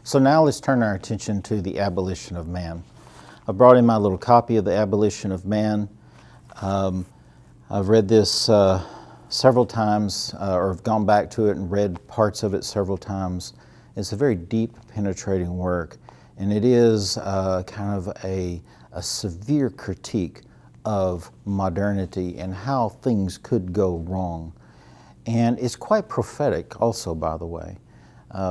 So now let's turn our attention to the abolition of man. I brought in my little copy of the Abolition of Man. I've read this several times, or have gone back to it and read parts of it several times. It's a very deep, penetrating work, and it is kind of a severe critique of modernity and how things could go wrong. And it's quite prophetic also, by the way,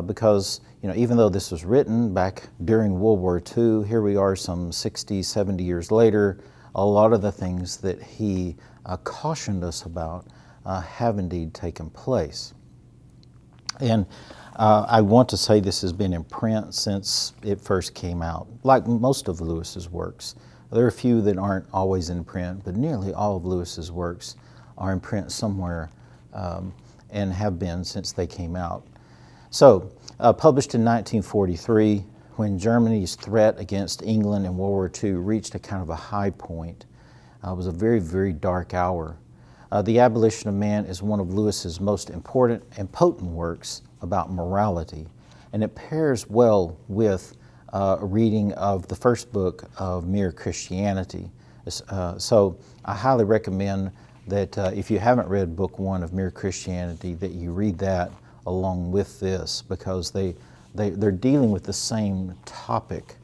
because even though this was written back during World War II, here we are some 60, 70 years later, a lot of the things that he cautioned us about have indeed taken place. And I want to say this has been in print since it first came out, like most of Lewis's works. There are a few that aren't always in print, but nearly all of Lewis's works are in print somewhere and have been since they came out. So, published in 1943, when Germany's threat against England in World War II reached a kind of a high point. It was a very, very dark hour. The Abolition of Man is one of Lewis's most important and potent works about morality, and it pairs well with a reading of the first book of Mere Christianity. So I highly recommend that if you haven't read book one of Mere Christianity, that you read that along with this, because they're dealing with the same topic,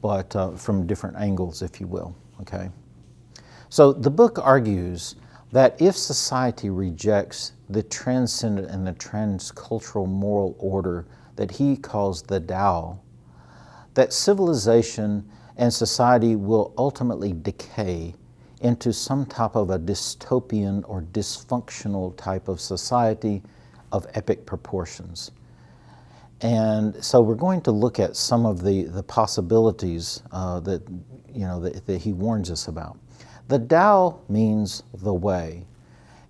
but from different angles, if you will, okay? So the book argues that if society rejects the transcendent and the transcultural moral order that he calls the Tao, that civilization and society will ultimately decay into some type of a dystopian or dysfunctional type of society of epic proportions. And so we're going to look at some of the possibilities that he warns us about. The Tao means the way.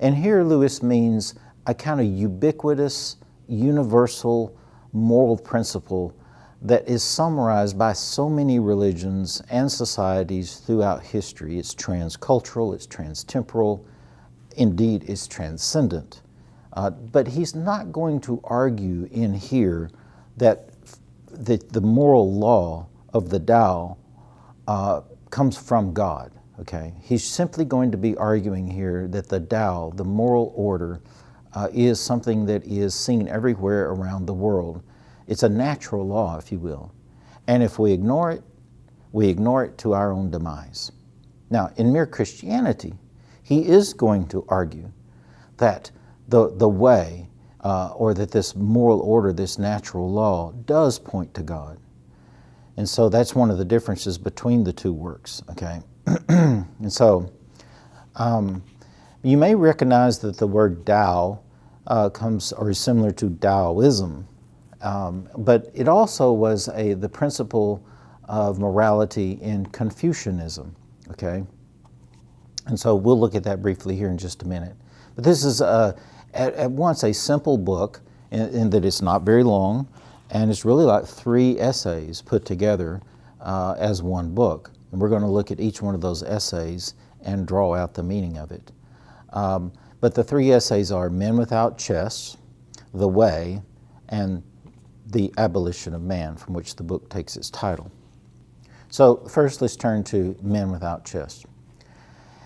And here Lewis means a kind of ubiquitous, universal moral principle that is summarized by so many religions and societies throughout history. It's transcultural, it's transtemporal, indeed it's transcendent. But he's not going to argue in here that the moral law of the Tao comes from God. Okay, he's simply going to be arguing here that the Tao, the moral order, is something that is seen everywhere around the world. It's a natural law, if you will. And if we ignore it to our own demise. Now, in Mere Christianity, he is going to argue that the way, or that this moral order, this natural law, does point to God. And so that's one of the differences between the two works, okay? And so you may recognize that the word Tao comes or is similar to Taoism, but it also was the principle of morality in Confucianism, okay? And so we'll look at that briefly here in just a minute. But this is at once a simple book in that it's not very long, and it's really like 3 essays put together as one book. And we're going to look at each one of those essays and draw out the meaning of it. But the 3 essays are Men Without Chests, The Way, and The Abolition of Man, from which the book takes its title. So first let's turn to Men Without Chests.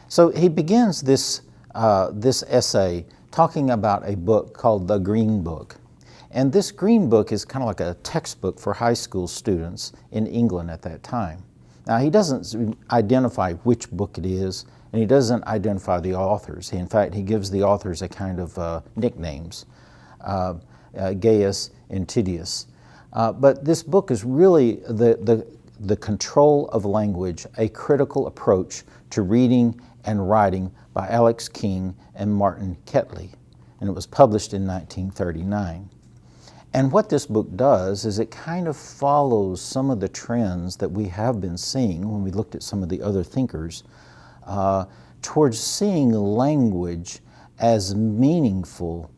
So he begins this essay talking about a book called The Green Book. And this Green Book is kind of like a textbook for high school students in England at that time. Now, he doesn't identify which book it is, and he doesn't identify the authors. In fact, he gives the authors a kind of nicknames, Gaius and Titius. But this book is really the control of language, a critical approach to reading and writing by Alex King and Martin Ketley, and it was published in 1939. And what this book does is it kind of follows some of the trends that we have been seeing when we looked at some of the other thinkers towards seeing language as meaningful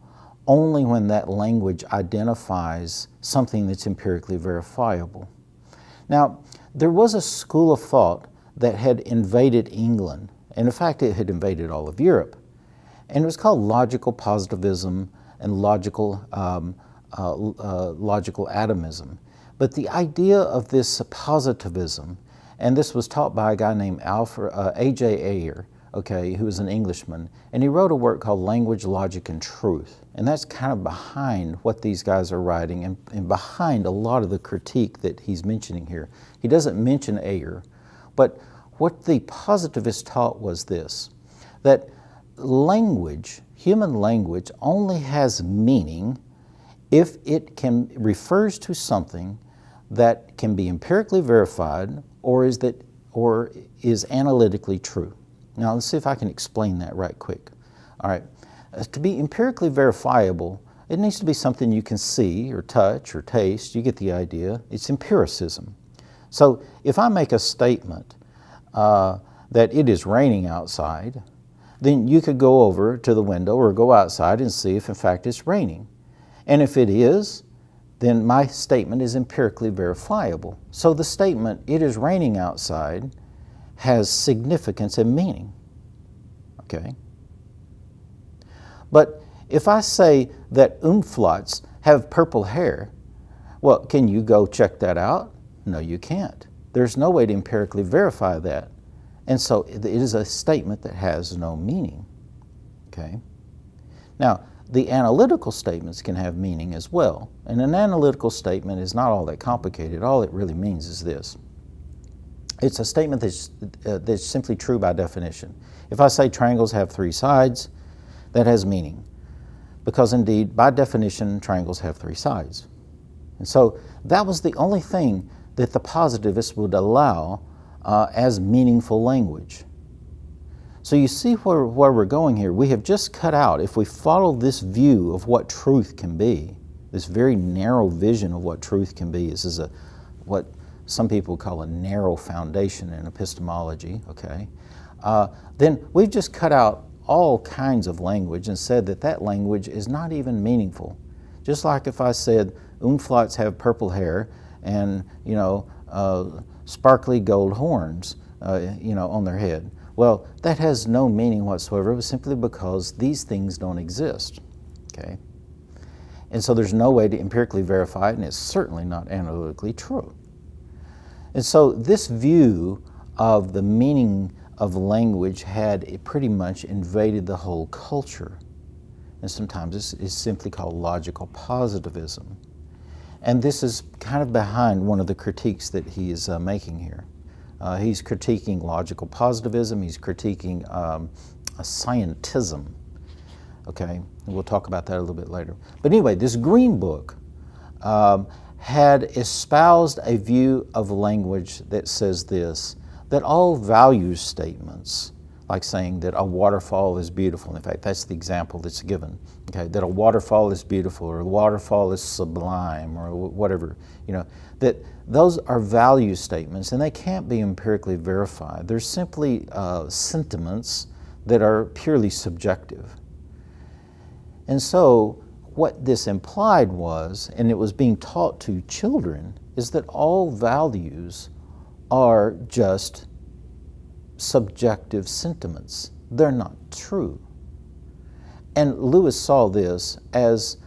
only when that language identifies something that's empirically verifiable. Now, there was a school of thought that had invaded England, and in fact it had invaded all of Europe, and it was called logical positivism and logical atomism. But the idea of this positivism, and this was taught by a guy named A.J. Ayer, okay, who was an Englishman, and he wrote a work called Language, Logic, and Truth. And that's kind of behind what these guys are writing and behind a lot of the critique that he's mentioning here. He doesn't mention Ayer, but what the positivists taught was this, that language, human language, only has meaning if it refers to something that can be empirically verified or is analytically true. Now let's see if I can explain that right quick. All right, to be empirically verifiable, it needs to be something you can see or touch or taste. You get the idea. It's empiricism. So if I make a statement that it is raining outside, then you could go over to the window or go outside and see if in fact it's raining. And if it is, then my statement is empirically verifiable. So the statement, it is raining outside, has significance and meaning, okay? But if I say that umflots have purple hair, well, can you go check that out? No, you can't. There's no way to empirically verify that. And so it is a statement that has no meaning, okay? Now, the analytical statements can have meaning as well. And an analytical statement is not all that complicated. All it really means is this. It's a statement that's simply true by definition. If I say triangles have three sides, that has meaning. Because indeed, by definition, triangles have three sides. And so that was the only thing that the positivists would allow as meaningful language. So you see where we're going here. We have just cut out, if we follow this view of what truth can be, this very narrow vision of what truth can be, this is what some people call a narrow foundation in epistemology, okay? Then we've just cut out all kinds of language and said that that language is not even meaningful. Just like if I said umflots have purple hair and, sparkly gold horns, on their head. Well, that has no meaning whatsoever, simply because these things don't exist, okay? And so there's no way to empirically verify it, and it's certainly not analytically true. And so this view of the meaning of language had pretty much invaded the whole culture. And sometimes it's simply called logical positivism. And this is kind of behind one of the critiques that he is making here. He's critiquing logical positivism, he's critiquing scientism, okay? And we'll talk about that a little bit later. But anyway, this Green Book had espoused a view of language that says this, that all value statements, like saying that a waterfall is beautiful, in fact, that's the example that's given, okay, that a waterfall is beautiful or a waterfall is sublime or whatever, that those are value statements and they can't be empirically verified. They're simply sentiments that are purely subjective. And so what this implied was, and it was being taught to children, is that all values are just subjective sentiments. They're not true. And Lewis saw this as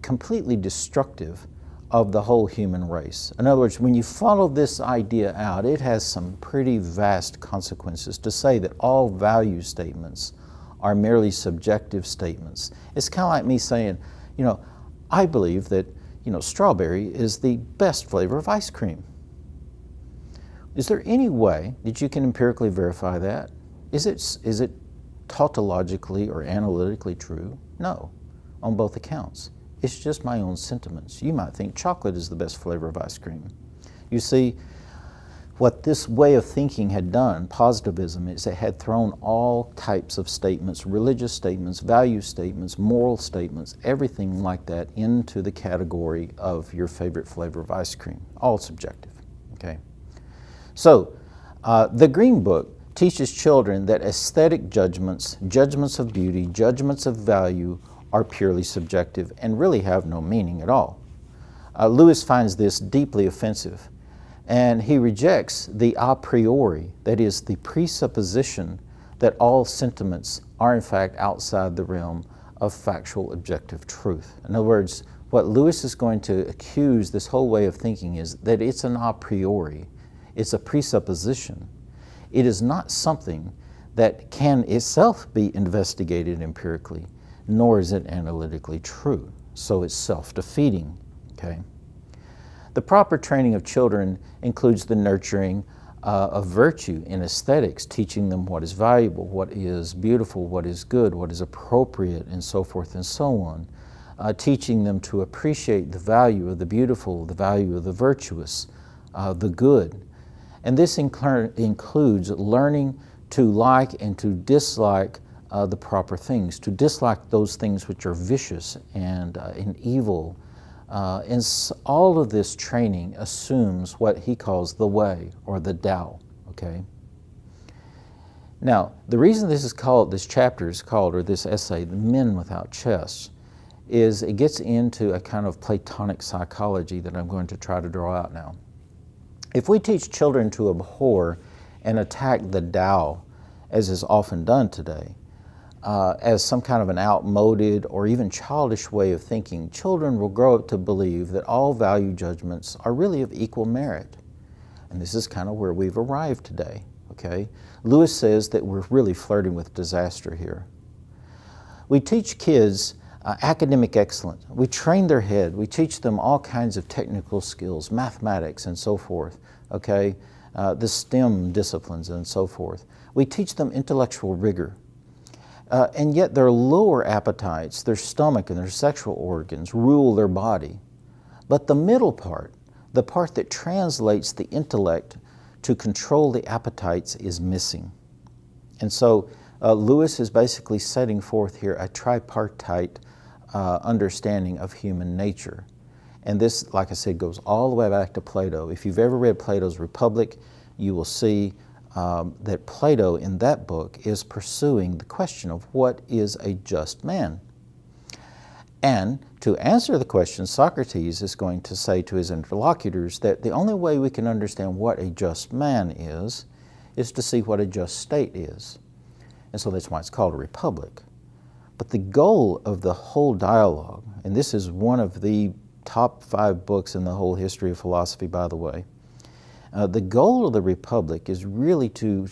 completely destructive of the whole human race. In other words, when you follow this idea out, it has some pretty vast consequences to say that all value statements are merely subjective statements. It's kind of like me saying, I believe that, strawberry is the best flavor of ice cream. Is there any way that you can empirically verify that? Is it tautologically or analytically true? No, on both accounts. It's just my own sentiments. You might think chocolate is the best flavor of ice cream. You see, what this way of thinking had done, positivism, is it had thrown all types of statements, religious statements, value statements, moral statements, everything like that into the category of your favorite flavor of ice cream, all subjective, okay? So, the Green Book teaches children that aesthetic judgments, judgments of beauty, judgments of value are purely subjective and really have no meaning at all. Lewis finds this deeply offensive, and he rejects the a priori, that is, the presupposition that all sentiments are in fact outside the realm of factual objective truth. In other words, what Lewis is going to accuse this whole way of thinking is that it's an a priori. It's a presupposition. It is not something that can itself be investigated empirically, nor is it analytically true. So it's self-defeating, okay? The proper training of children includes the nurturing of virtue in aesthetics, teaching them what is valuable, what is beautiful, what is good, what is appropriate, and so forth and so on. Teaching them to appreciate the value of the beautiful, the value of the virtuous, the good. And this includes learning to like and to dislike the proper things, to dislike those things which are vicious and evil. And all of this training assumes what he calls the way, or the Tao, okay? Now, the reason this chapter is called, or this essay, Men Without Chests, is it gets into a kind of Platonic psychology that I'm going to try to draw out now. If we teach children to abhor and attack the Tao, as is often done today, as some kind of an outmoded or even childish way of thinking, children will grow up to believe that all value judgments are really of equal merit. And this is kind of where we've arrived today, okay? Lewis says that we're really flirting with disaster here. We teach kids academic excellence. We train their head. We teach them all kinds of technical skills, mathematics and so forth, okay? The STEM disciplines and so forth. We teach them intellectual rigor. And yet their lower appetites, their stomach and their sexual organs, rule their body. But the middle part, the part that translates the intellect to control the appetites, is missing. And so Lewis is basically setting forth here a tripartite understanding of human nature. And this, like I said, goes all the way back to Plato. If you've ever read Plato's Republic, you will see that Plato in that book is pursuing the question of what is a just man. And to answer the question, Socrates is going to say to his interlocutors that the only way we can understand what a just man is to see what a just state is. And so that's why it's called a republic. But the goal of the whole dialogue, and this is one of the top 5 books in the whole history of philosophy, by the way, the goal of the Republic is really to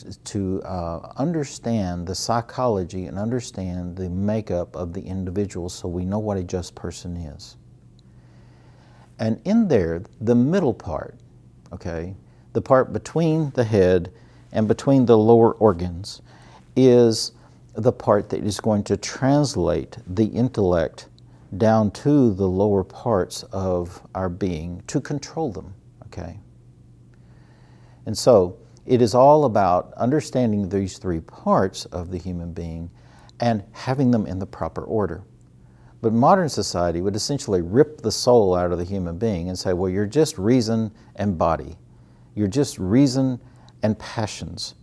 understand the psychology and understand the makeup of the individual so we know what a just person is. And in there, the middle part, okay, the part between the head and between the lower organs, is the part that is going to translate the intellect down to the lower parts of our being to control them, okay? And so it is all about understanding these 3 parts of the human being and having them in the proper order. But modern society would essentially rip the soul out of the human being and say, well, you're just reason and body. You're just reason and passions.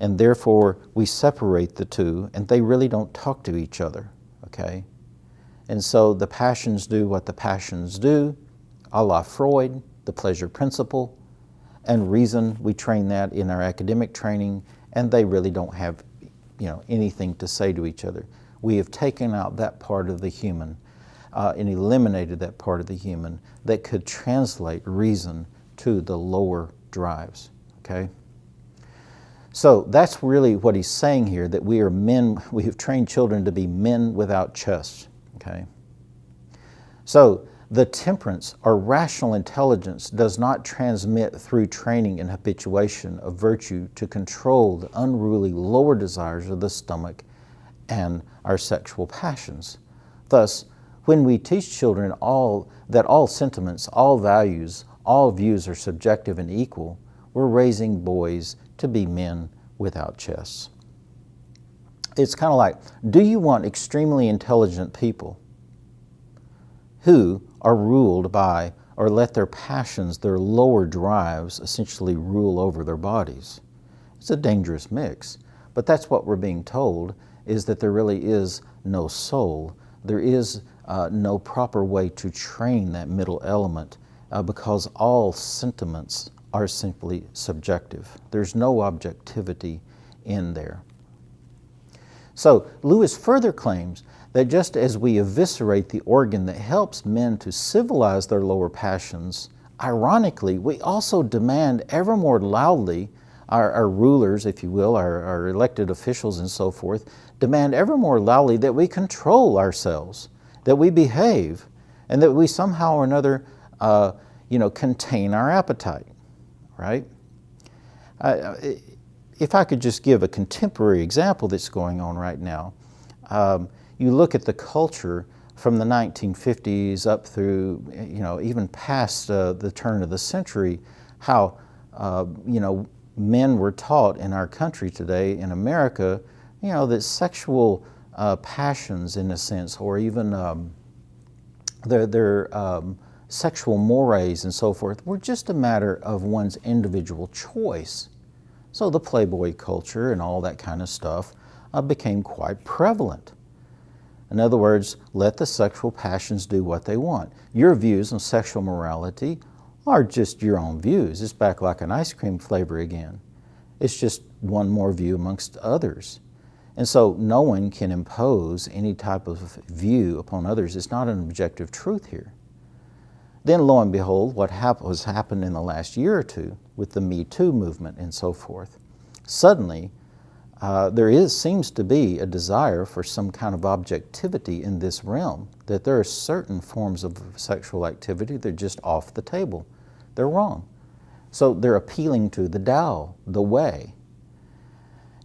And therefore, we separate the two, and they really don't talk to each other, okay? And so the passions do what the passions do, a la Freud, the pleasure principle, and reason, we train that in our academic training, and they really don't have, anything to say to each other. We have taken out that part of the human and eliminated that part of the human that could translate reason to the lower drives, okay? So that's really what he's saying here, that we are men, we have trained children to be men without chests, okay? So the temperance or rational intelligence does not transmit through training and habituation of virtue to control the unruly lower desires of the stomach and our sexual passions. Thus, when we teach children that all sentiments, all values, all views are subjective and equal, we're raising boys to be men without chests. It's kind of like, do you want extremely intelligent people who are ruled by or let their passions, their lower drives, essentially rule over their bodies? It's a dangerous mix, but that's what we're being told, is that there really is no soul. There is no proper way to train that middle element because all sentiments are simply subjective. There's no objectivity in there. So Lewis further claims that just as we eviscerate the organ that helps men to civilize their lower passions, ironically, we also demand ever more loudly, our rulers, if you will, our elected officials and so forth, demand ever more loudly that we control ourselves, that we behave, and that we somehow or another, contain our appetite, right? If I could just give a contemporary example that's going on right now, you look at the culture from the 1950s up through, even past the turn of the century, how, men were taught in our country today, in America, that sexual passions, in a sense, or even their sexual mores and so forth, were just a matter of one's individual choice. So the Playboy culture and all that kind of stuff became quite prevalent. In other words, let the sexual passions do what they want. Your views on sexual morality are just your own views. It's back like an ice cream flavor again. It's just one more view amongst others. And so no one can impose any type of view upon others. It's not an objective truth here. Then lo and behold, what has happened in the last year or two with the Me Too movement and so forth, suddenly there seems to be a desire for some kind of objectivity in this realm, that there are certain forms of sexual activity that are just off the table. They're wrong. So they're appealing to the Tao, the way,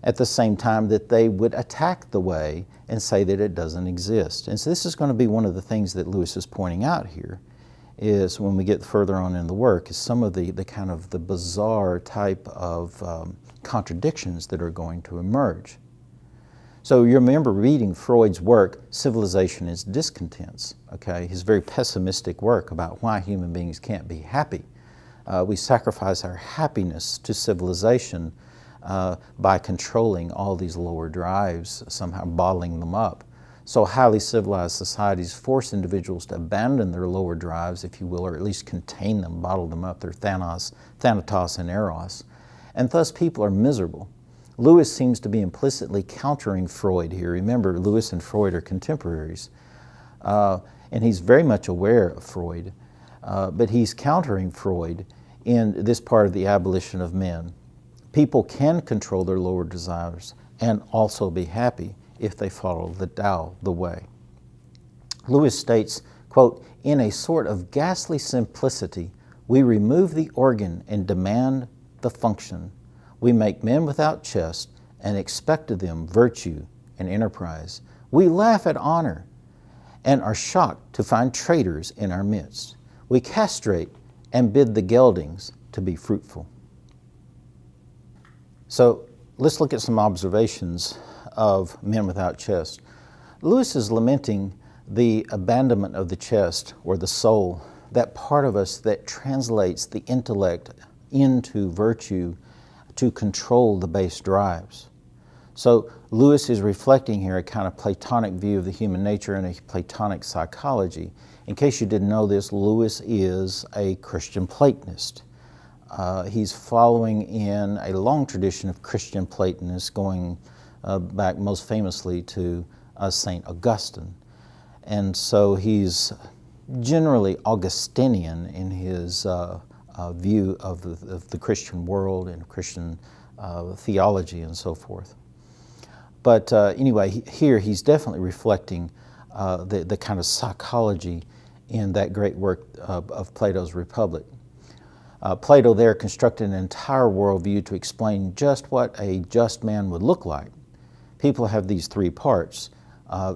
at the same time that they would attack the way and say that it doesn't exist. And so this is going to be one of the things that Lewis is pointing out here, is when we get further on in the work, is some of the kind of the bizarre type of contradictions that are going to emerge. So you remember reading Freud's work, Civilization is Discontents, okay? His very pessimistic work about why human beings can't be happy. We sacrifice our happiness to civilization by controlling all these lower drives, somehow bottling them up. So highly civilized societies force individuals to abandon their lower drives, if you will, or at least contain them, bottle them up, their thanatos and eros. And thus people are miserable. Lewis seems to be implicitly countering Freud here. Remember, Lewis and Freud are contemporaries. And he's very much aware of Freud, but he's countering Freud in this part of the abolition of men. People can control their lower desires and also be happy if they follow the Tao, the way. Lewis states, quote, "In a sort of ghastly simplicity, we remove the organ and demand the function. We make men without chest and expect of them virtue and enterprise. We laugh at honor and are shocked to find traitors in our midst. We castrate and bid the geldings to be fruitful." So let's look at some observations of men without chest. Lewis is lamenting the abandonment of the chest, or the soul, that part of us that translates the intellect into virtue to control the base drives. So Lewis is reflecting here a kind of Platonic view of the human nature and a Platonic psychology. In case you didn't know this, Lewis is a Christian Platonist. He's following in a long tradition of Christian Platonists going back most famously to St. Augustine. And so he's generally Augustinian in his view of the Christian world and Christian theology and so forth. But anyway, here he's definitely reflecting the kind of psychology in that great work of Plato's Republic. Plato there constructed an entire worldview to explain just what a just man would look like. People have these three parts,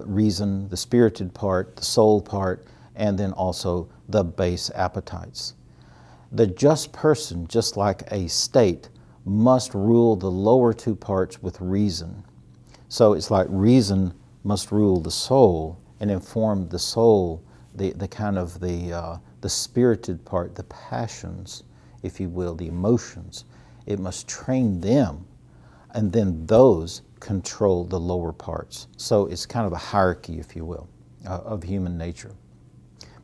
reason, the spirited part, the soul part, and then also the base appetites. The just person, just like a state, must rule the lower two parts with reason. So it's like reason must rule the soul and inform the soul, the kind of the spirited part, the passions, if you will, the emotions. It must train them, and then those control the lower parts. So it's kind of a hierarchy, if you will, of human nature.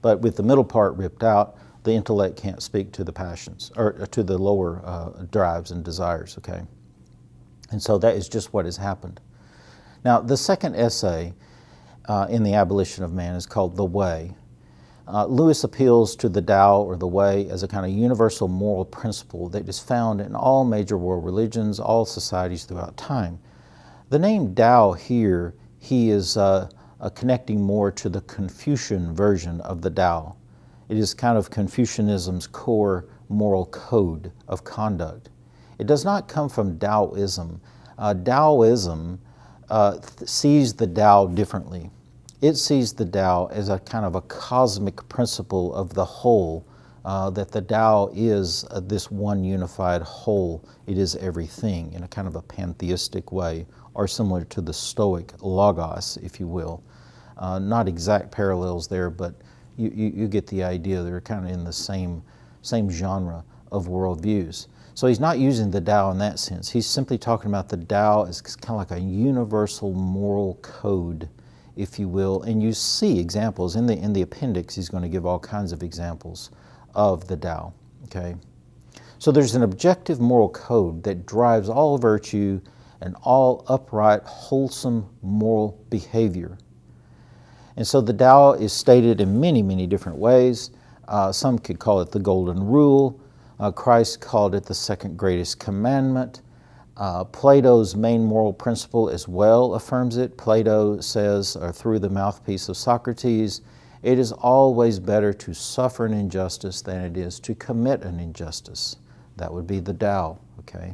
But with the middle part ripped out, the intellect can't speak to the passions, or to the lower drives and desires, okay? And so that is just what has happened. Now, the second essay in the Abolition of Man is called the Way. Lewis appeals to the Tao, or the Way, as a kind of universal moral principle that is found in all major world religions, all societies throughout time. The name Tao here, he is connecting more to the Confucian version of the Tao. It is kind of Confucianism's core moral code of conduct. It does not come from Taoism. Taoism sees the Tao differently. It sees the Tao as a kind of a cosmic principle of the whole, that the Tao is this one unified whole. It is everything in a kind of a pantheistic way, or similar to the Stoic logos, if you will. Not exact parallels there, but you get the idea. They're kind of in the same genre of worldviews. So he's not using the Tao in that sense. He's simply talking about the Tao as kind of like a universal moral code, if you will. And you see examples in the appendix. He's going to give all kinds of examples of the Tao. Okay, so there's an objective moral code that drives all virtue and all upright, wholesome moral behavior. And so the Tao is stated in many, many different ways. Some could call it the Golden Rule. Christ called it the second greatest commandment. Plato's main moral principle as well affirms it. Plato says, or through the mouthpiece of Socrates, it is always better to suffer an injustice than it is to commit an injustice. That would be the Tao, okay?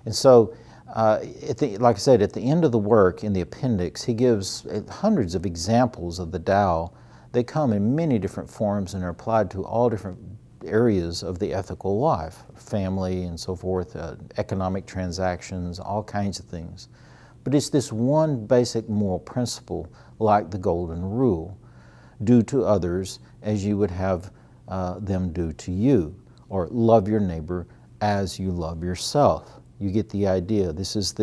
And so, like I said, at the end of the work, in the appendix, he gives hundreds of examples of the Tao. They come in many different forms and are applied to all different areas of the ethical life, family and so forth, economic transactions, all kinds of things. But it's this one basic moral principle, like the Golden Rule: do to others as you would have them do to you, or love your neighbor as you love yourself. You get the idea. This is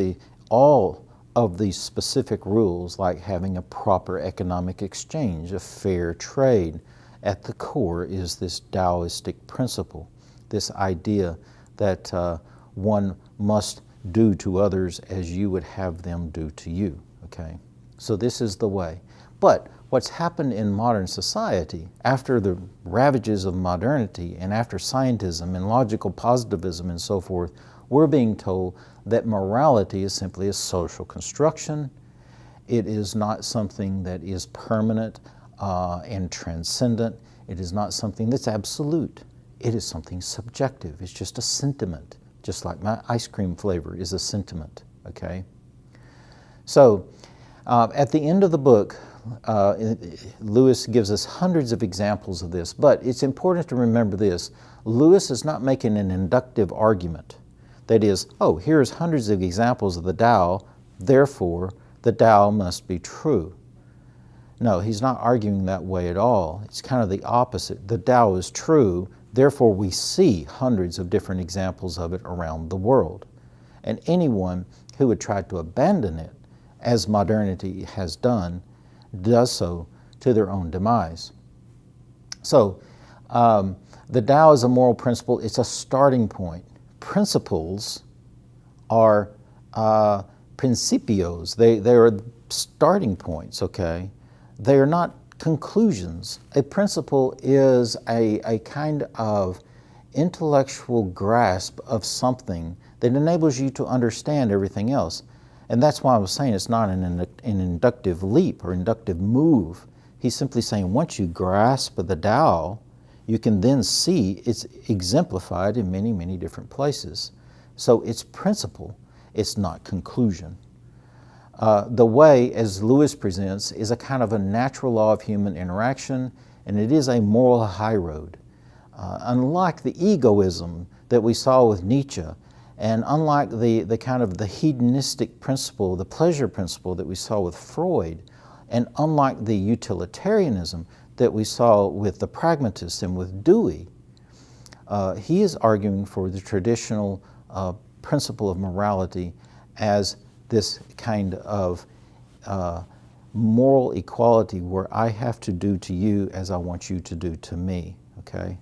all of these specific rules, like having a proper economic exchange, a fair trade. At the core is this Taoistic principle, this idea that one must do to others as you would have them do to you, okay? So this is the way. But what's happened in modern society, after the ravages of modernity and after scientism and logical positivism and so forth, we're being told that morality is simply a social construction. It is not something that is permanent and transcendent. It is not something that's absolute. It is something subjective. It's just a sentiment, just like my ice cream flavor is a sentiment, okay? So at the end of the book, Lewis gives us hundreds of examples of this, but it's important to remember this. Lewis is not making an inductive argument. That is, oh, here's hundreds of examples of the Tao, therefore the Tao must be true. No, he's not arguing that way at all. It's kind of the opposite. The Tao is true, therefore we see hundreds of different examples of it around the world. And anyone who would try to abandon it, as modernity has done, does so to their own demise. So, the Tao is a moral principle. It's a starting point. Principles are principios. They are starting points, okay? They are not conclusions. A principle is a kind of intellectual grasp of something that enables you to understand everything else. And that's why I was saying it's not an inductive leap or inductive move. He's simply saying once you grasp the Tao, you can then see it's exemplified in many, many different places. So it's principle, it's not conclusion. The way, as Lewis presents, is a kind of a natural law of human interaction, and it is a moral high road. Unlike the egoism that we saw with Nietzsche, and unlike the kind of the hedonistic principle, the pleasure principle that we saw with Freud, and unlike the utilitarianism that we saw with the pragmatists and with Dewey, he is arguing for the traditional principle of morality as this kind of moral equality where I have to do to you as I want you to do to me, okay?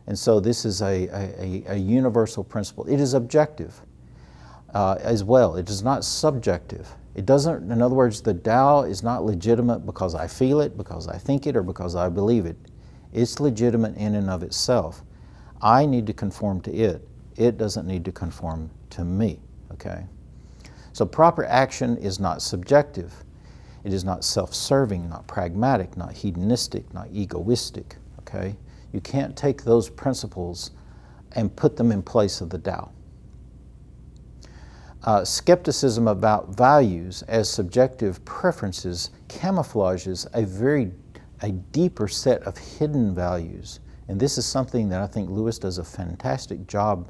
And so this is a universal principle. It is objective. as well. It is not subjective. It doesn't, in other words, the Tao is not legitimate because I feel it, because I think it, or because I believe it. It's legitimate in and of itself. I need to conform to it. It doesn't need to conform to me, okay? So proper action is not subjective. It is not self-serving, not pragmatic, not hedonistic, not egoistic, okay? You can't take those principles and put them in place of the Tao. Skepticism about values as subjective preferences camouflages a deeper set of hidden values. And this is something that I think Lewis does a fantastic job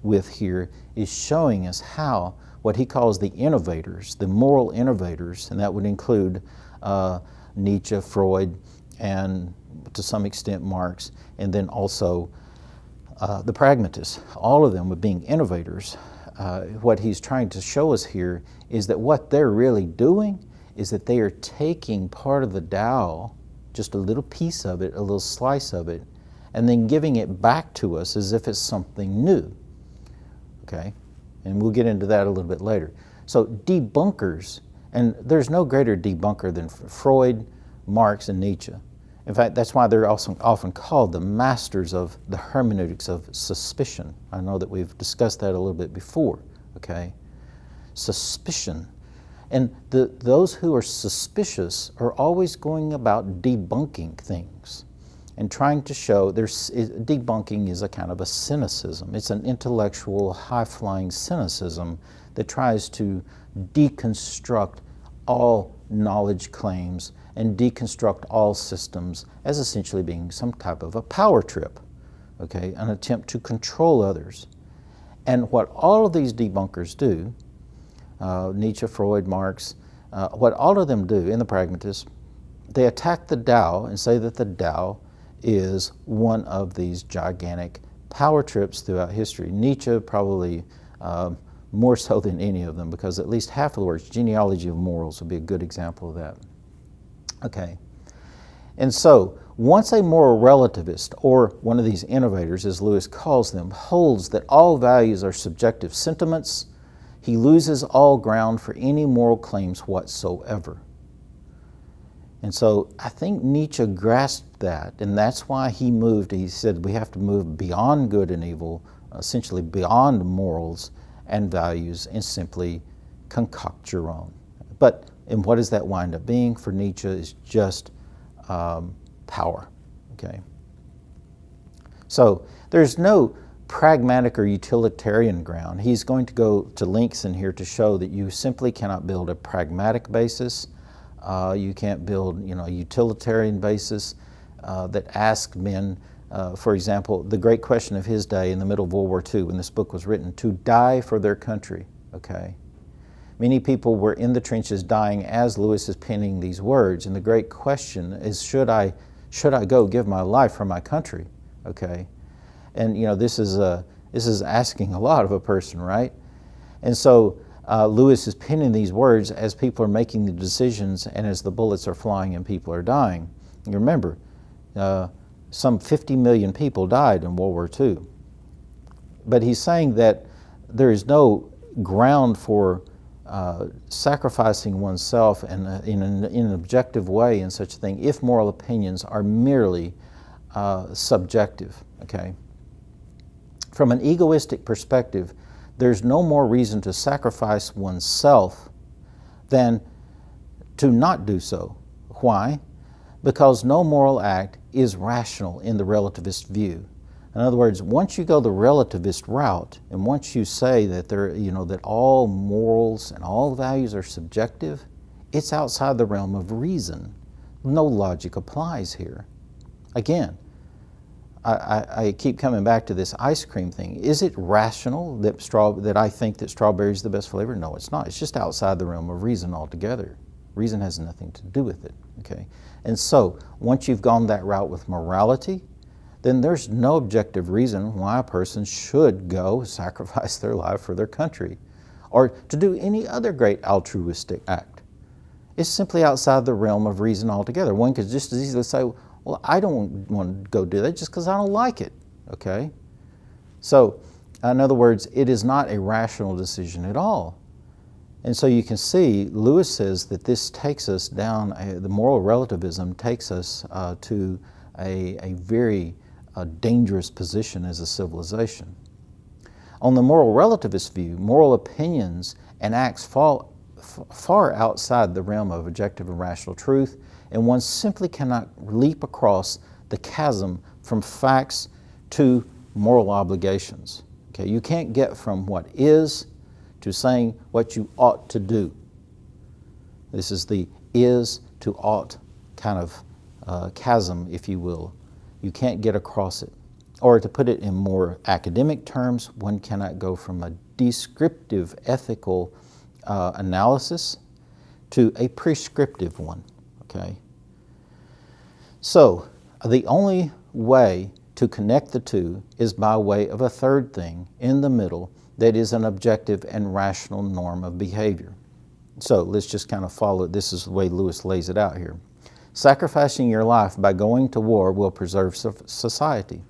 with here, is showing us how what he calls the innovators, the moral innovators, and that would include Nietzsche, Freud, and to some extent Marx, and then also the pragmatists, all of them were being innovators. What he's trying to show us here is that what they're really doing is that they are taking part of the Tao, just a little piece of it, a little slice of it, and then giving it back to us as if it's something new, okay? And we'll get into that a little bit later. So debunkers, and there's no greater debunker than Freud, Marx, and Nietzsche. In fact, that's why they're also often called the masters of the hermeneutics of suspicion. I know that we've discussed that a little bit before, okay? Suspicion. And those who are suspicious are always going about debunking things and trying to show debunking is a kind of a cynicism. It's an intellectual, high-flying cynicism that tries to deconstruct all knowledge claims and deconstruct all systems as essentially being some type of a power trip, okay, an attempt to control others. And what all of these debunkers do, Nietzsche, Freud, Marx, what all of them do in the pragmatists, they attack the Tao and say that the Tao is one of these gigantic power trips throughout history. Nietzsche probably more so than any of them, because at least half of the works, Genealogy of Morals, would be a good example of that. Okay, and so once a moral relativist, or one of these innovators, as Lewis calls them, holds that all values are subjective sentiments, he loses all ground for any moral claims whatsoever. And so I think Nietzsche grasped that, and that's why he said we have to move beyond good and evil, essentially beyond morals and values, and simply concoct your own. And what does that wind up being for Nietzsche is just power, okay? So there's no pragmatic or utilitarian ground. He's going to go to links in here to show that you simply cannot build a pragmatic basis. You can't build, a utilitarian basis that asks men, for example, the great question of his day in the middle of World War II when this book was written, to die for their country, okay? Many people were in the trenches dying as Lewis is penning these words, and the great question is, should I go give my life for my country, okay? And this is asking a lot of a person, right? And so Lewis is penning these words as people are making the decisions and as the bullets are flying and people are dying. You remember, some 50 million people died in World War II. But he's saying that there is no ground for sacrificing oneself in an objective way in such a thing if moral opinions are merely subjective, okay? From an egoistic perspective, there's no more reason to sacrifice oneself than to not do so. Why? Because no moral act is rational in the relativist view. In other words, once you go the relativist route, and once you say that that all morals and all values are subjective, it's outside the realm of reason. No logic applies here. Again, I keep coming back to this ice cream thing. Is it rational that I think that strawberry is the best flavor? No, it's not. It's just outside the realm of reason altogether. Reason has nothing to do with it, okay? And so, once you've gone that route with morality, then there's no objective reason why a person should go sacrifice their life for their country or to do any other great altruistic act. It's simply outside the realm of reason altogether. One could just as easily say, well, I don't want to go do that just because I don't like it, okay? So In other words, it is not a rational decision at all. And so you can see, Lewis says that this takes us down, the moral relativism takes us to a very dangerous position as a civilization. On the moral relativist view, moral opinions and acts fall far outside the realm of objective and rational truth, and one simply cannot leap across the chasm from facts to moral obligations. Okay, you can't get from what is to saying what you ought to do. This is the is to ought kind of chasm, if you will. You can't get across it. Or to put it in more academic terms, one cannot go from a descriptive ethical analysis to a prescriptive one. Okay? So, the only way to connect the two is by way of a third thing in the middle that is an objective and rational norm of behavior. So let's just kind of follow it. This is the way Lewis lays it out here. Sacrificing your life by going to war will preserve society.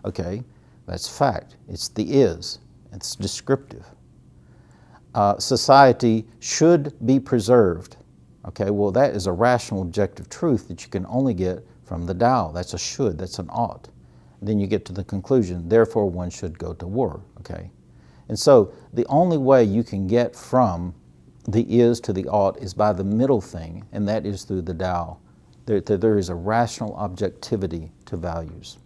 Okay, that's fact. It's the is. It's descriptive. Society should be preserved. Okay, well that is a rational objective truth that you can only get from the Tao. That's a should, that's an ought. Then you get to the conclusion, therefore one should go to war. Okay. And so the only way you can get from the is to the ought is by the middle thing, and that is through the Tao. There is a rational objectivity to values.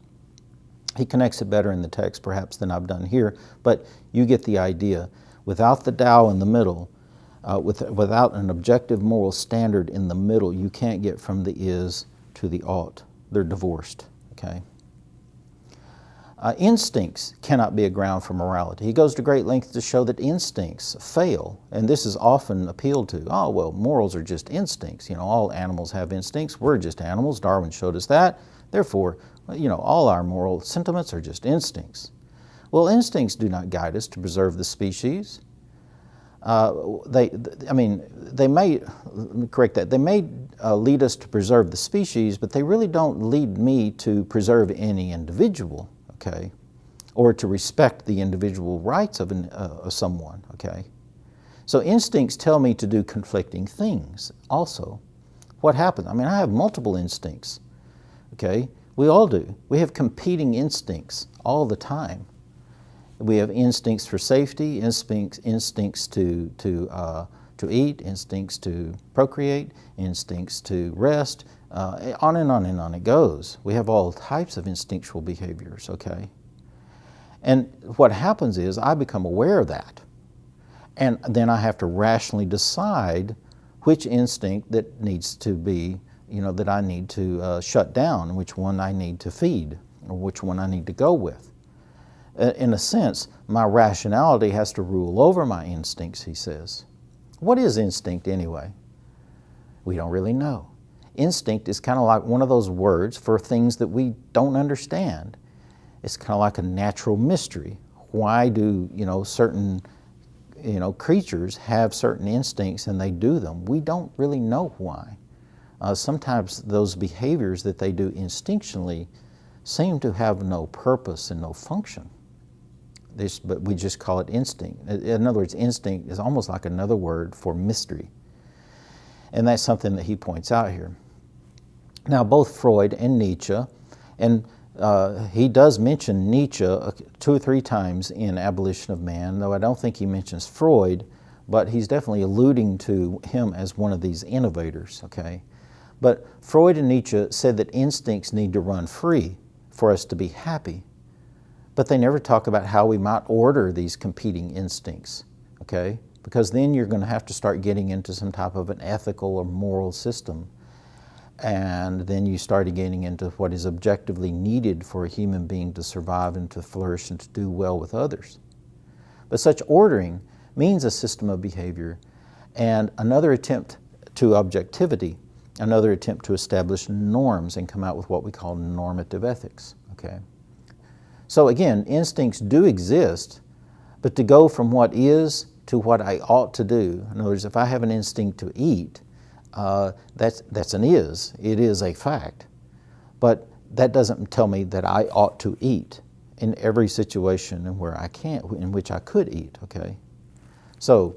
He connects it better in the text perhaps than I've done here, but you get the idea. Without the Tao in the middle, without an objective moral standard in the middle, you can't get from the is to the ought. They're divorced. Okay. Instincts cannot be a ground for morality. He goes to great lengths to show that instincts fail, and this is often appealed to. Oh, well, morals are just instincts. You know, all animals have instincts. We're just animals. Darwin showed us that. Therefore, you know, all our moral sentiments are just instincts. Well, instincts do not guide us to preserve the species. They may, let me correct that, they may lead us to preserve the species, but they really don't lead me to preserve any individual. Okay, or to respect the individual rights of someone. Okay, so instincts tell me to do conflicting things. Also, what happens? I mean, I have multiple instincts. Okay, we all do. We have competing instincts all the time. We have instincts for safety, instincts to eat, instincts to procreate, instincts to rest. On and on and on it goes. We have all types of instinctual behaviors, okay? And what happens is I become aware of that. And then I have to rationally decide which instinct that needs to be, you know, that I need to shut down, which one I need to feed, or which one I need to go with. In a sense, my rationality has to rule over my instincts, he says. What is instinct anyway? We don't really know. Instinct is kind of like one of those words for things that we don't understand. It's kind of like a natural mystery. Why do, you know, certain, you know, creatures have certain instincts and they do them? We don't really know why. Sometimes those behaviors that they do instinctually seem to have no purpose and no function. But we just call it instinct. In other words, instinct is almost like another word for mystery. And that's something that he points out here. Now, both Freud and Nietzsche, and he does mention Nietzsche 2 or 3 times in Abolition of Man, though I don't think he mentions Freud, but he's definitely alluding to him as one of these innovators, okay? But Freud and Nietzsche said that instincts need to run free for us to be happy, but they never talk about how we might order these competing instincts, okay? Because then you're going to have to start getting into some type of an ethical or moral system. And then you start getting into what is objectively needed for a human being to survive and to flourish and to do well with others. But such ordering means a system of behavior and another attempt to objectivity, another attempt to establish norms and come out with what we call normative ethics. Okay? So again, instincts do exist, but to go from what is to what I ought to do. In other words, if I have an instinct to eat, that's an is. It is a fact. But that doesn't tell me that I ought to eat. in every situation in which I could eat, okay? So,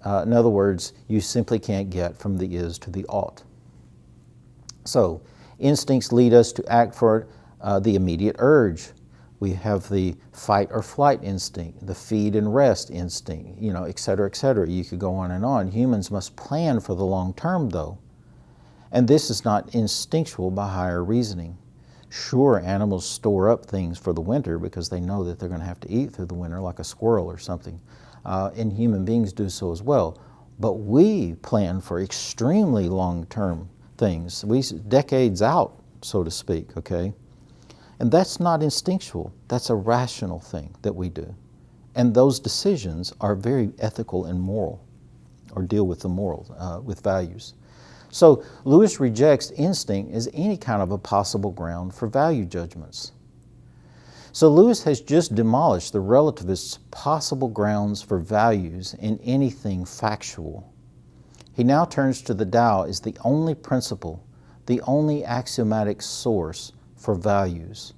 in other words, you simply can't get from the is to the ought. So, instincts lead us to act for the immediate urge. We have the fight or flight instinct, the feed and rest instinct, et cetera, et cetera. You could go on and on. Humans must plan for the long term, though. And this is not instinctual by higher reasoning. Sure, animals store up things for the winter because they know that they're going to have to eat through the winter, like a squirrel or something. And human beings do so as well. But we plan for extremely long-term things, decades out, so to speak, okay? And that's not instinctual. That's a rational thing that we do. And those decisions are very ethical and moral, or deal with the morals, with values. So Lewis rejects instinct as any kind of a possible ground for value judgments. So Lewis has just demolished the relativists' possible grounds for values in anything factual. He now turns to the Tao as the only principle, the only axiomatic source for values.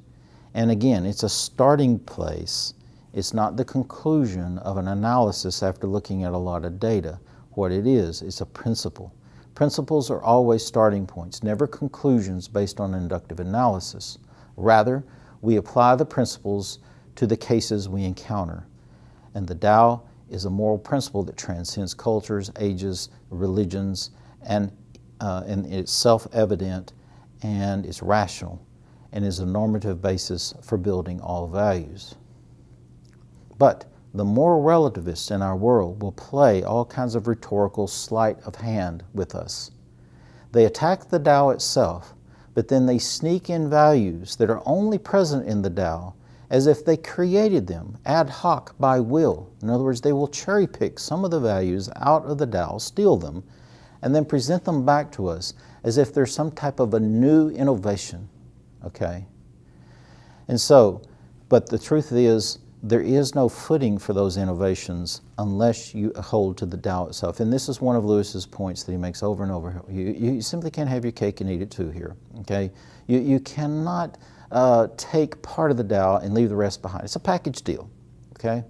And again, it's a starting place. It's not the conclusion of an analysis after looking at a lot of data. What it is, it's a principle. Principles are always starting points, never conclusions based on inductive analysis. Rather, we apply the principles to the cases we encounter. And the Tao is a moral principle that transcends cultures, ages, religions, and it's self-evident and it's rational and is a normative basis for building all values. But the moral relativists in our world will play all kinds of rhetorical sleight of hand with us. They attack the Tao itself, but then they sneak in values that are only present in the Tao as if they created them ad hoc by will. In other words, they will cherry pick some of the values out of the Tao, steal them, and then present them back to us as if there's some type of a new innovation, okay? And so, but the truth is, there is no footing for those innovations unless you hold to the Tao itself. And this is one of Lewis's points that he makes over and over. You simply can't have your cake and eat it too here, okay? You cannot take part of the Tao and leave the rest behind. It's a package deal, okay?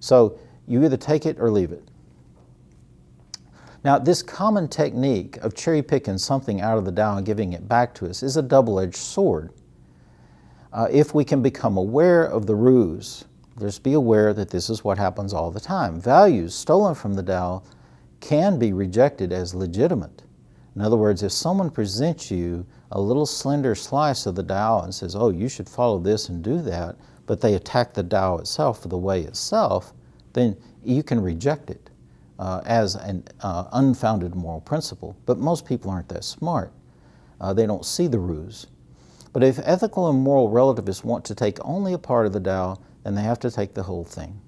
So you either take it or leave it. Now, this common technique of cherry picking something out of the Tao and giving it back to us is a double-edged sword. If we can become aware of the ruse, just be aware that this is what happens all the time. Values stolen from the Tao can be rejected as legitimate. In other words, if someone presents you a little slender slice of the Tao and says, oh, you should follow this and do that, but they attack the Tao itself for the way itself, then you can reject it as an unfounded moral principle. But most people aren't that smart. They don't see the ruse. But if ethical and moral relativists want to take only a part of the Tao, then they have to take the whole thing,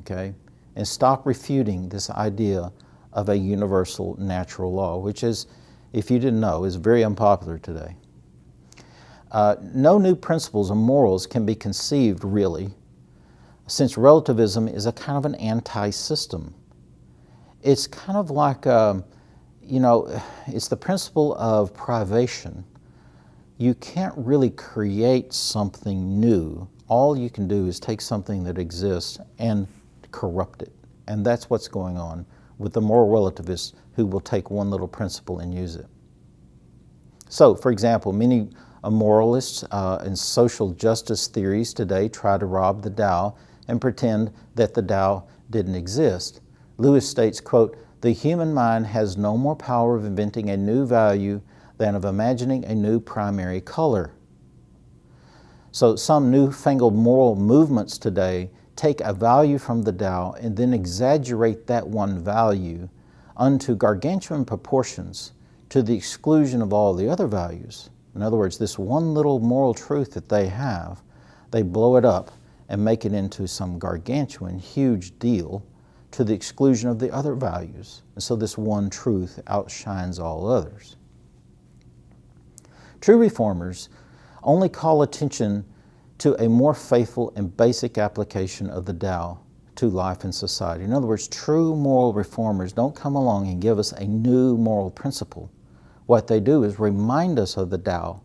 okay? And stop refuting this idea of a universal natural law, which is, if you didn't know, is very unpopular today. No new principles or morals can be conceived, really, since relativism is a kind of an anti-system. It's kind of like, it's the principle of privation. You can't really create something new. All you can do is take something that exists and corrupt it. And that's what's going on with the moral relativists who will take one little principle and use it. So, for example, many moralists and social justice theories today try to rob the Tao and pretend that the Tao didn't exist. Lewis states, quote, "The human mind has no more power of inventing a new value than of imagining a new primary color." So some newfangled moral movements today take a value from the Tao and then exaggerate that one value unto gargantuan proportions to the exclusion of all the other values. In other words, this one little moral truth that they have, they blow it up and make it into some gargantuan, huge deal to the exclusion of the other values. And so this one truth outshines all others. True reformers only call attention to a more faithful and basic application of the Tao to life and society. In other words, true moral reformers don't come along and give us a new moral principle. What they do is remind us of the Tao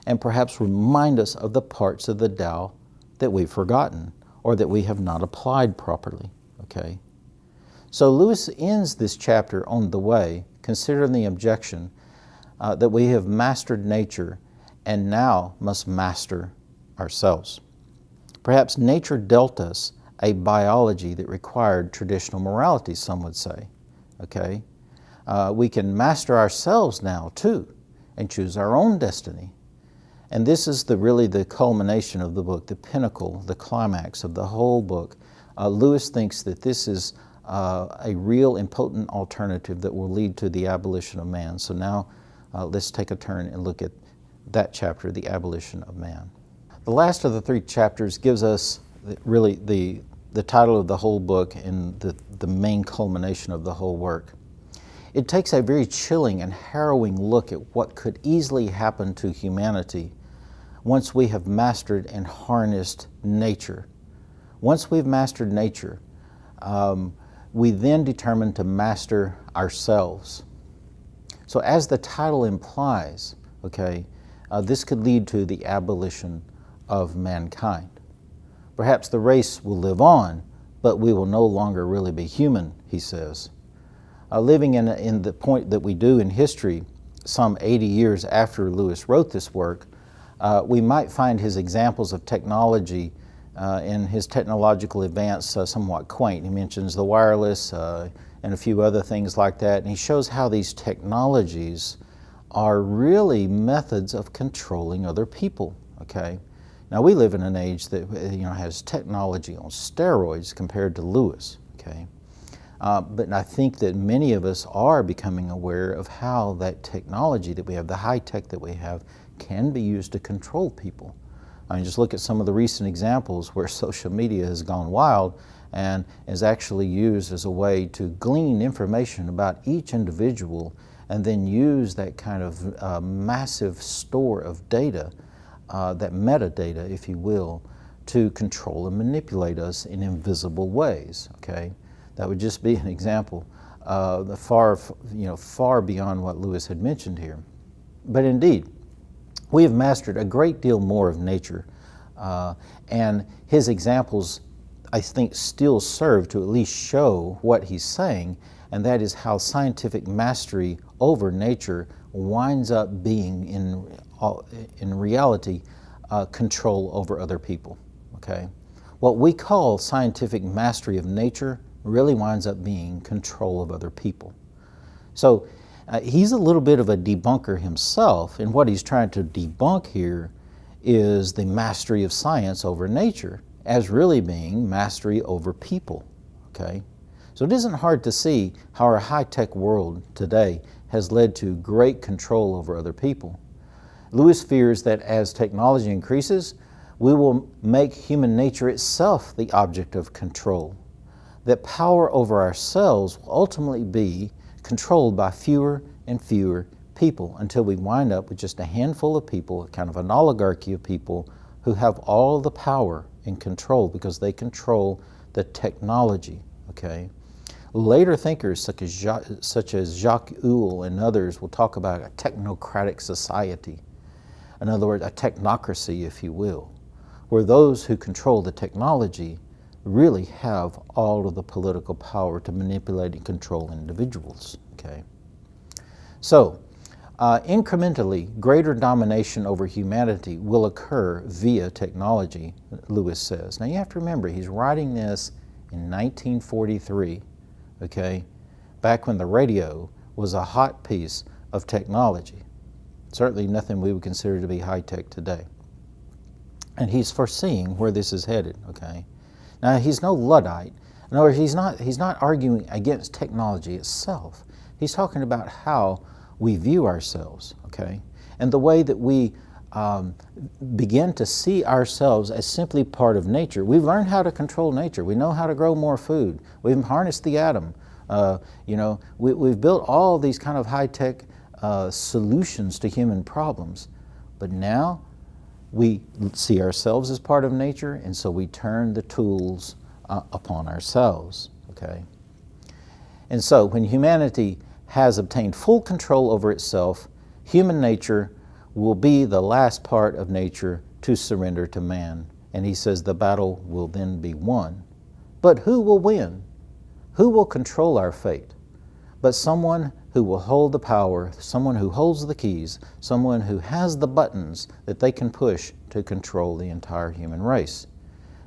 and perhaps remind us of the parts of the Tao that we've forgotten or that we have not applied properly, okay? So Lewis ends this chapter on the way, considering the objection that we have mastered nature and now must master ourselves. Perhaps nature dealt us a biology that required traditional morality, some would say, okay? We can master ourselves now too and choose our own destiny. And this is really the culmination of the book, the pinnacle, the climax of the whole book. Lewis thinks that this is a real and potent alternative that will lead to the abolition of man. So now let's take a turn and look at that chapter, the abolition of man. The last of the three chapters gives us really the title of the whole book and the main culmination of the whole work. It takes a very chilling and harrowing look at what could easily happen to humanity once we have mastered and harnessed nature. Once we've mastered nature, we then determine to master ourselves. So as the title implies, okay, this could lead to the abolition of mankind. Perhaps the race will live on, but we will no longer really be human, he says. Living in the point that we do in history, some 80 years after Lewis wrote this work, we might find his examples of technology and his technological advance somewhat quaint. He mentions the wireless and a few other things like that, and he shows how these technologies are really methods of controlling other people, okay? Now we live in an age that has technology on steroids compared to Lewis, okay? But I think that many of us are becoming aware of how that technology that we have, the high tech that we have, can be used to control people. I mean, just look at some of the recent examples where social media has gone wild and is actually used as a way to glean information about each individual and then use that kind of massive store of data, that metadata, if you will, to control and manipulate us in invisible ways, okay? That would just be an example far beyond what Lewis had mentioned here. But indeed, we have mastered a great deal more of nature, and his examples, I think, still serve to at least show what he's saying, and that is how scientific mastery over nature winds up being, in reality, control over other people, okay? What we call scientific mastery of nature really winds up being control of other people. So he's a little bit of a debunker himself, and what he's trying to debunk here is the mastery of science over nature as really being mastery over people, okay? So it isn't hard to see how our high-tech world today has led to great control over other people. Lewis fears that as technology increases, we will make human nature itself the object of control, that power over ourselves will ultimately be controlled by fewer and fewer people until we wind up with just a handful of people, kind of an oligarchy of people who have all the power and control because they control the technology, okay? Later thinkers such as Jacques Ellul and others will talk about a technocratic society. In other words, a technocracy, if you will, where those who control the technology really have all of the political power to manipulate and control individuals, okay? So, incrementally, greater domination over humanity will occur via technology, Lewis says. Now you have to remember, he's writing this in 1943, okay? Back when the radio was a hot piece of technology. Certainly nothing we would consider to be high-tech today. And he's foreseeing where this is headed, okay? Now, he's no Luddite. In other words, he's not arguing against technology itself. He's talking about how we view ourselves, okay? And the way that we begin to see ourselves as simply part of nature. We've learned how to control nature. We know how to grow more food. We've harnessed the atom. We've built all these kind of high-tech solutions to human problems. But now, we see ourselves as part of nature, and so we turn the tools upon ourselves, okay? And so when humanity has obtained full control over itself, human nature will be the last part of nature to surrender to man, And he says the battle will then be won. But who will win? Who will control our fate? But someone who will hold the power, someone who holds the keys, someone who has the buttons that they can push to control the entire human race.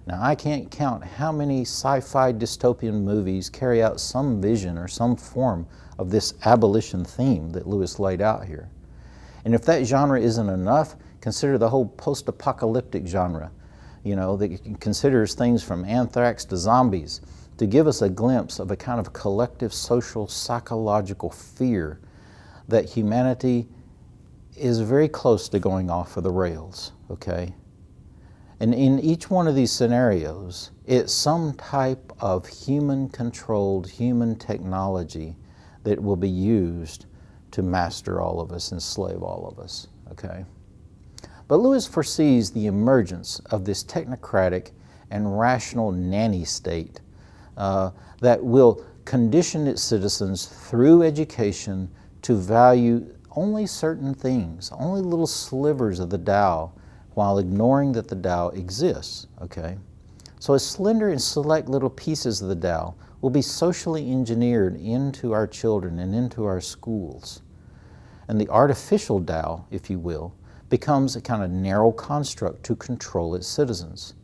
Now, I can't count how many sci-fi dystopian movies carry out some vision or some form of this abolition theme that Lewis laid out here. And if that genre isn't enough, consider the whole post-apocalyptic genre, that considers things from anthrax to zombies, to give us a glimpse of a kind of collective social psychological fear that humanity is very close to going off of the rails, okay? And in each one of these scenarios, it's some type of human-controlled, human technology that will be used to master all of us, enslave all of us, okay? But Lewis foresees the emergence of this technocratic and rational nanny state that will condition its citizens through education to value only certain things, only little slivers of the Tao, while ignoring that the Tao exists, okay? So a slender and select little pieces of the Tao will be socially engineered into our children and into our schools. And the artificial Tao, if you will, becomes a kind of narrow construct to control its citizens.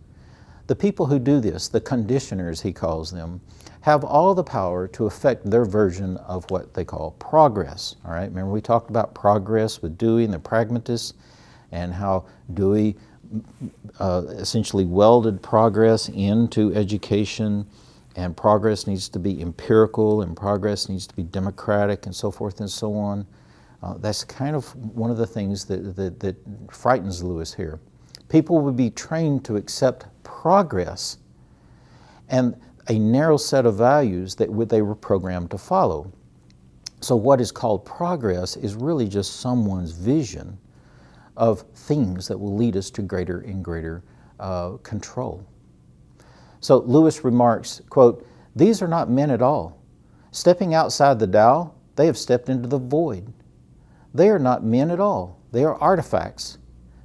The people who do this, the conditioners he calls them, have all the power to affect their version of what they call progress. All right, remember we talked about progress with Dewey and the pragmatists, and how Dewey essentially welded progress into education, and progress needs to be empirical, and progress needs to be democratic, and so forth and so on. That's kind of one of the things that frightens Lewis here. People would be trained to accept progress and a narrow set of values that they were programmed to follow. So what is called progress is really just someone's vision of things that will lead us to greater and greater control. So Lewis remarks, quote, "These are not men at all. Stepping outside the Tao, they have stepped into the void. They are not men at all. They are artifacts.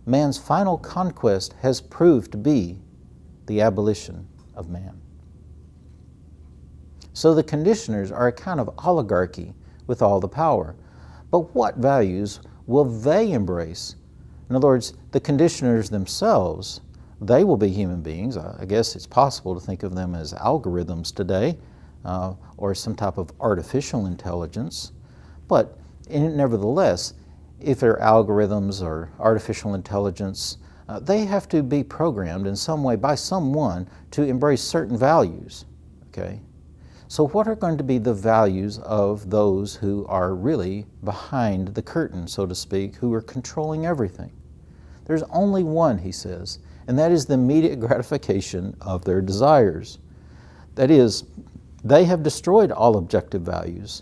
Man's final conquest has proved to be the abolition of man." So the conditioners are a kind of oligarchy with all the power. But what values will they embrace? In other words, the conditioners themselves, they will be human beings. I guess it's possible to think of them as algorithms today, or some type of artificial intelligence. But nevertheless, if they're algorithms or artificial intelligence, they have to be programmed in some way by someone to embrace certain values, okay? So what are going to be the values of those who are really behind the curtain, so to speak, who are controlling everything? There's only one, he says, and that is the immediate gratification of their desires. That is, they have destroyed all objective values,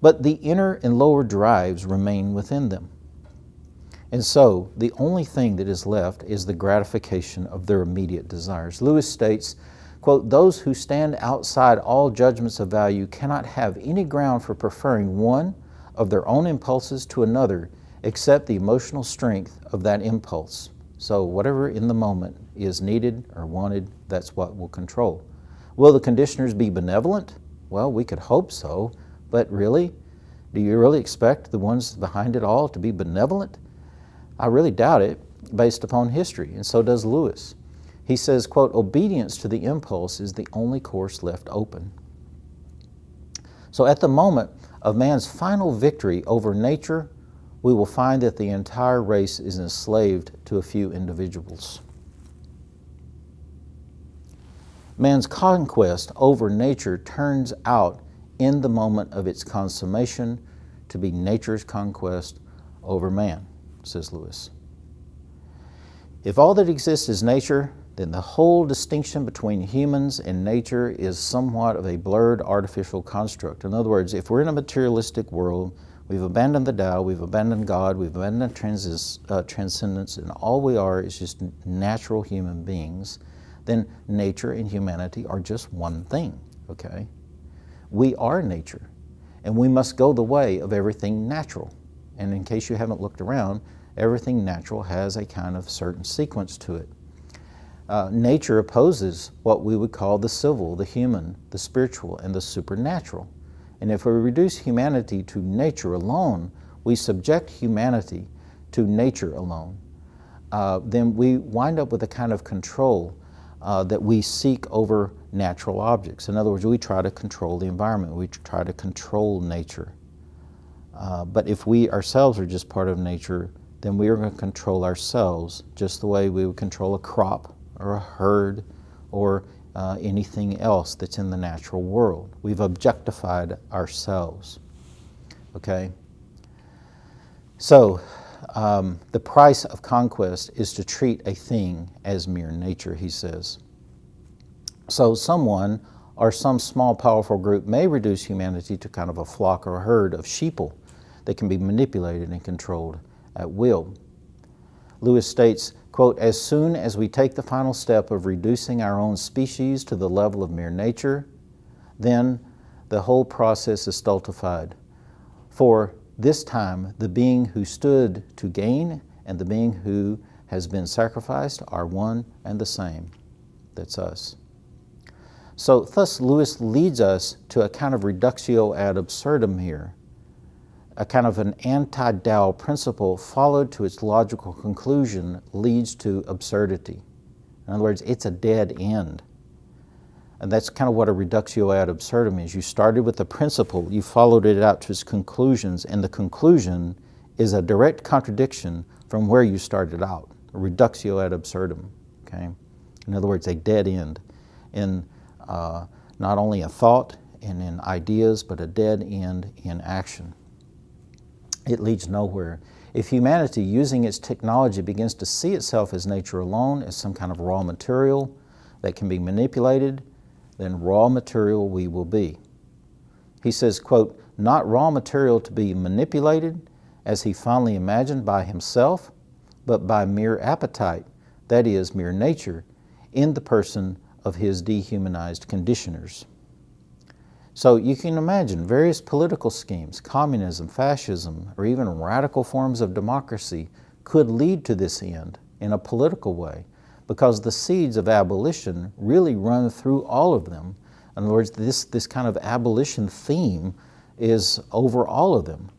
but the inner and lower drives remain within them. And so the only thing that is left is the gratification of their immediate desires. Lewis states, quote, "Those who stand outside all judgments of value cannot have any ground for preferring one of their own impulses to another except the emotional strength of that impulse." So whatever in the moment is needed or wanted, that's what will control. Will the conditioners be benevolent? Well, we could hope so, but really? Do you really expect the ones behind it all to be benevolent? I really doubt it based upon history, and so does Lewis. He says, quote, "Obedience to the impulse is the only course left open." So at the moment of man's final victory over nature, we will find that the entire race is enslaved to a few individuals. Man's conquest over nature turns out in the moment of its consummation to be nature's conquest over man, says Lewis. If all that exists is nature, then the whole distinction between humans and nature is somewhat of a blurred artificial construct. In other words, if we're in a materialistic world, we've abandoned the Tao, we've abandoned God, we've abandoned transcendence, and all we are is just natural human beings, then nature and humanity are just one thing, okay? We are nature, and we must go the way of everything natural. And in case you haven't looked around, everything natural has a kind of certain sequence to it. Nature opposes what we would call the civil, the human, the spiritual, and the supernatural. And if we reduce humanity to nature alone, we subject humanity to nature alone, then we wind up with a kind of control that we seek over natural objects. In other words, we try to control the environment. We try to control nature. But if we ourselves are just part of nature, then we are going to control ourselves just the way we would control a crop or a herd or anything else that's in the natural world. We've objectified ourselves. Okay? So, the price of conquest is to treat a thing as mere nature, he says. So someone or some small powerful group may reduce humanity to kind of a flock or a herd of sheeple that can be manipulated and controlled at will. Lewis states, quote, "As soon as we take the final step of reducing our own species to the level of mere nature, then the whole process is stultified. For this time, the being who stood to gain and the being who has been sacrificed are one and the same." That's us. So thus Lewis leads us to a kind of reductio ad absurdum here, a kind of an anti-Tao principle followed to its logical conclusion leads to absurdity. In other words, it's a dead end. And that's kind of what a reductio ad absurdum is. You started with a principle, you followed it out to its conclusions, and the conclusion is a direct contradiction from where you started out. A reductio ad absurdum, okay? In other words, a dead end in not only a thought and in ideas, but a dead end in action. It leads nowhere. If humanity, using its technology, begins to see itself as nature alone, as some kind of raw material that can be manipulated, then raw material we will be. He says, quote, "Not raw material to be manipulated, as he fondly imagined by himself, but by mere appetite, that is, mere nature, in the person of his dehumanized conditioners." So you can imagine various political schemes, communism, fascism, or even radical forms of democracy could lead to this end in a political way, because the seeds of abolition really run through all of them. In other words, this kind of abolition theme is over all of them,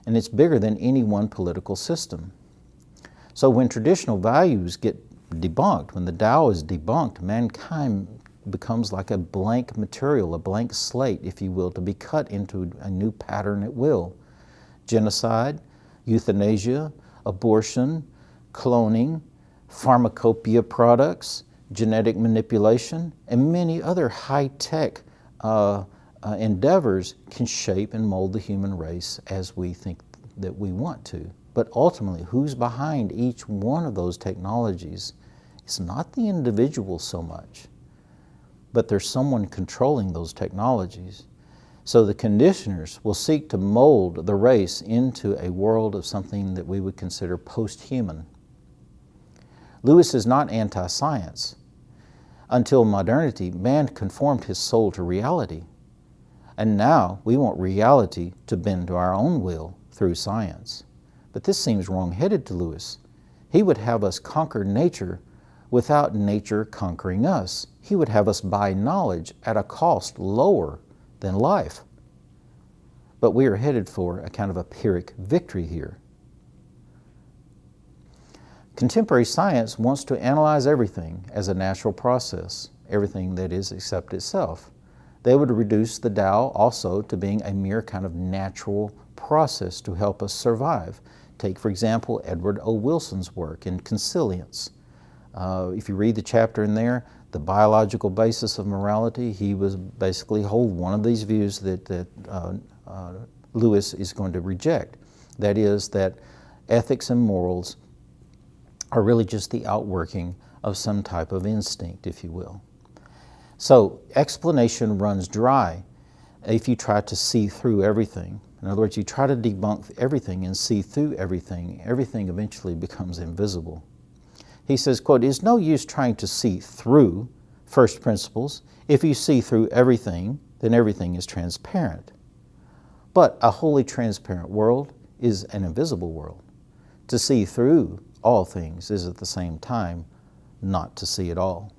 and it's bigger than any one political system. So when traditional values get debunked, when the Tao is debunked, mankind becomes like a blank material, a blank slate, if you will, to be cut into a new pattern at will. Genocide, euthanasia, abortion, cloning, pharmacopoeia products, genetic manipulation, and many other high-tech endeavors can shape and mold the human race as we think that we want to. But ultimately, who's behind each one of those technologies? It's not the individual so much, but there's someone controlling those technologies. So the conditioners will seek to mold the race into a world of something that we would consider post-human. Lewis is not anti-science. Until modernity, man conformed his soul to reality. And now we want reality to bend to our own will through science. But this seems wrong-headed to Lewis. He would have us conquer nature without nature conquering us. He would have us buy knowledge at a cost lower than life. But we are headed for a kind of a Pyrrhic victory here. Contemporary science wants to analyze everything as a natural process, everything that is except itself. They would reduce the Tao also to being a mere kind of natural process to help us survive. Take, for example, Edward O. Wilson's work in Consilience. If you read the chapter in there, the biological basis of morality, he was basically hold one of these views that Lewis is going to reject. That is that ethics and morals are really just the outworking of some type of instinct, if you will. So explanation runs dry if you try to see through everything. In other words, you try to debunk everything and see through everything, everything eventually becomes invisible. He says, quote, "It's no use trying to see through first principles. If you see through everything, then everything is transparent. But a wholly transparent world is an invisible world. To see through all things is at the same time not to see at all.